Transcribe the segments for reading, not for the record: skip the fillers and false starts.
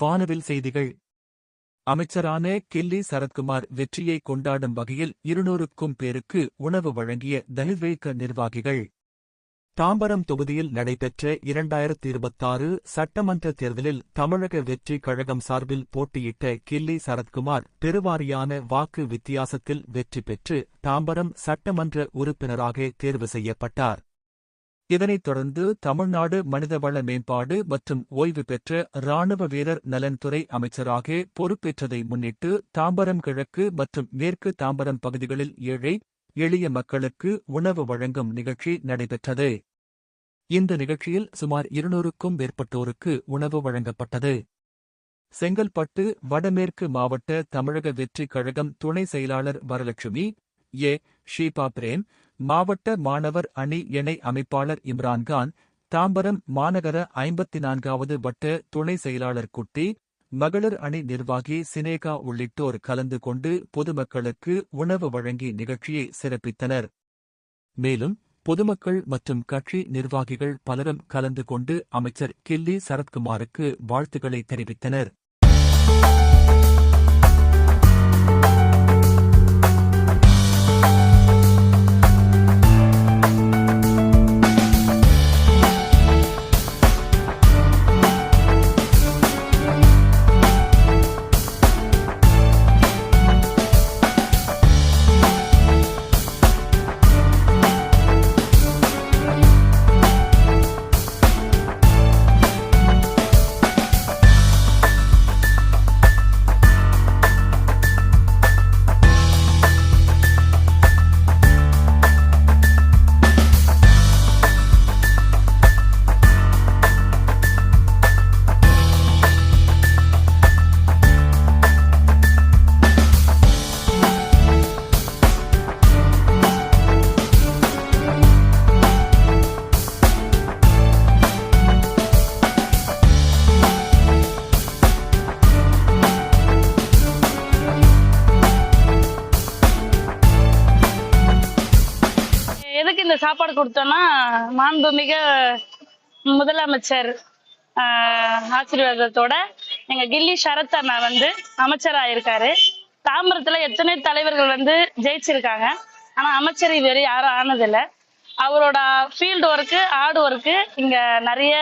வானவில் செய்திகள். அமைச்சரான கில்லி சரத்குமார் வெற்றியை கொண்டாடும் வகையில் 200க்கும் பேருக்கு உணவு வழங்கிய தலித்வேக நிர்வாகிகள். தாம்பரம் தொகுதியில் நடைபெற்ற 2026 சட்டமன்ற தேர்தலில் தமிழக வெற்றி கழகம் சார்பில் போட்டியிட்ட கில்லி சரத்குமார் பெருவாரியான வாக்கு வித்தியாசத்தில் வெற்றி பெற்று தாம்பரம் சட்டமன்ற உறுப்பினராக தேர்வு செய்யப்பட்டார். இதனைத் தொடர்ந்து தமிழ்நாடு மனிதவள மேம்பாடு மற்றும் ஓய்வு பெற்ற இராணுவ வீரர் நலன்துறை அமைச்சராக பொறுப்பேற்றதை முன்னிட்டு தாம்பரம் கிழக்கு மற்றும் மேற்கு தாம்பரம் பகுதிகளில் ஏழை எளிய மக்களுக்கு உணவு வழங்கும் நிகழ்ச்சி நடைபெற்றது. இந்த நிகழ்ச்சியில் சுமார் 200க்கும் மேற்பட்டோருக்கு உணவு வழங்கப்பட்டது. செங்கல்பட்டு வடமேற்கு மாவட்ட தமிழக வெற்றி கழகம் துணை செயலாளர் வரலட்சுமி ஷீபா பிரேம், மாவட்ட மாணவர் அணி இணை அமைப்பாளர் இம்ரான்கான், தாம்பரம் மாநகர 54வது வட்ட துணை செயலாளர் குட்டி, மகளிர் அணி நிர்வாகி சினேகா உள்ளிட்டோர் கலந்து கொண்டு பொதுமக்களுக்கு உணவு வழங்கி நிகழ்ச்சியை சிறப்பித்தனர். மேலும் பொதுமக்கள் மற்றும் கட்சி நிர்வாகிகள் பலரும் கலந்து கொண்டு அமைச்சர் கில்லி சரத்குமாருக்கு வாழ்த்துக்களை தெரிவித்தனர். எதுக்கு இந்த சாப்பாடு கொடுத்தோம்னா, மாண்புமிகு முதலமைச்சர் ஆசீர்வாதத்தோட எங்க கில்லி சரத் அண்ணா அமைச்சரா இருக்காரு. தாம்பரத்துல எத்தனை தலைவர்கள் ஜெயிச்சிருக்காங்க, ஆனா அமைச்சர் இதுவரை யாரும் ஆனதில்ல. அவரோட ஃபீல்டு ஒர்க்கு ஹார்ட் ஒர்க்கு இங்க நிறைய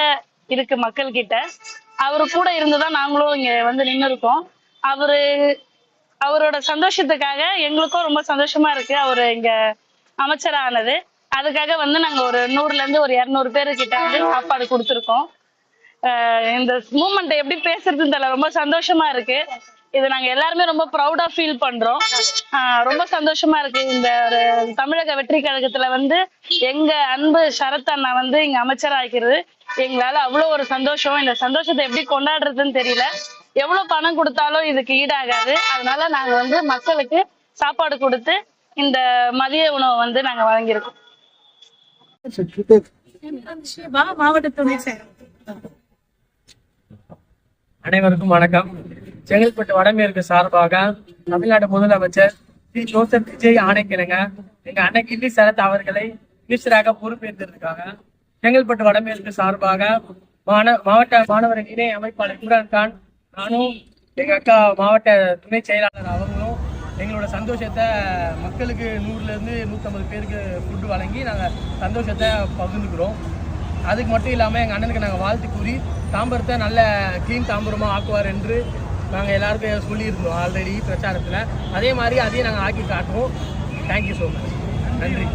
இருக்கு மக்கள் கிட்ட. அவரு கூட இருந்துதான் நாங்களும் இங்க நின்று இருக்கோம். அவரோட சந்தோஷத்துக்காக எங்களுக்கும் ரொம்ப சந்தோஷமா இருக்கு அவரு இங்க அமைச்சரானது. அதுக்காக நாங்க ஒரு 100ல இருந்து ஒரு 200 பேரு கிட்ட சாப்பாடு கொடுத்துருக்கோம். இந்த மூமெண்ட் எப்படி பேசுறதுன்னு தெரியல, ரொம்ப சந்தோஷமா இருக்கு. இது நாங்க எல்லாருமே ரொம்ப ப்ரௌடா ஃபீல் பண்றோம். ரொம்ப சந்தோஷமா இருக்கு. இந்த ஒரு தமிழக வெற்றி கழகத்துல எங்க அன்பு சரத் அண்ணா இங்க அமைச்சராகிறது எங்களால அவ்வளவு ஒரு சந்தோஷம். இந்த சந்தோஷத்தை எப்படி கொண்டாடுறதுன்னு தெரியல. எவ்வளவு பணம் கொடுத்தாலும் இதுக்கு ஈடாகாது. அதனால நாங்க மக்களுக்கு சாப்பாடு கொடுத்து இந்த மதிய உணவு நாங்க வழங்கியிருக்கோம். அனைவருக்கும் வணக்கம். செங்கல்பட்டு வடமேற்கு சார்பாக தமிழ்நாடு முதலமைச்சர் ஸ்ரீ ஜோசப் விஜய் ஆணைக்கிழங்க எங்க அண்ணன் கில்லி சரத் அவர்களை மினிஸ்டராக பொறுப்பேற்றிருக்காங்க. செங்கல்பட்டு வடமேற்கு சார்பாக மாவட்ட மாணவர் இணை அமைப்பாளர் இம்ரான்கான், நானும் எங்க அக்கா மாவட்ட துணை செயலாளர் அவர்களும் எங்களோட சந்தோஷத்தை மக்களுக்கு 100ல இருந்து 150 பேருக்கு ஃபுட்டு வழங்கி நாங்கள் சந்தோஷத்தை பகிர்ந்துக்கிறோம். அதுக்கு மட்டும் இல்லாமல் எங்கள் அண்ணனுக்கு நாங்கள் வாழ்த்து கூறி தாம்பரத்தை நல்ல க்ளீன் தாம்பரமாக ஆக்குவார் என்று நாங்கள் எல்லாருக்கும் சொல்லியிருந்தோம் ஆல்ரெடி பிரச்சாரத்தில். அதே மாதிரி அதையும் நாங்கள் ஆக்கி காட்டுவோம். Thank you so much. நன்றி.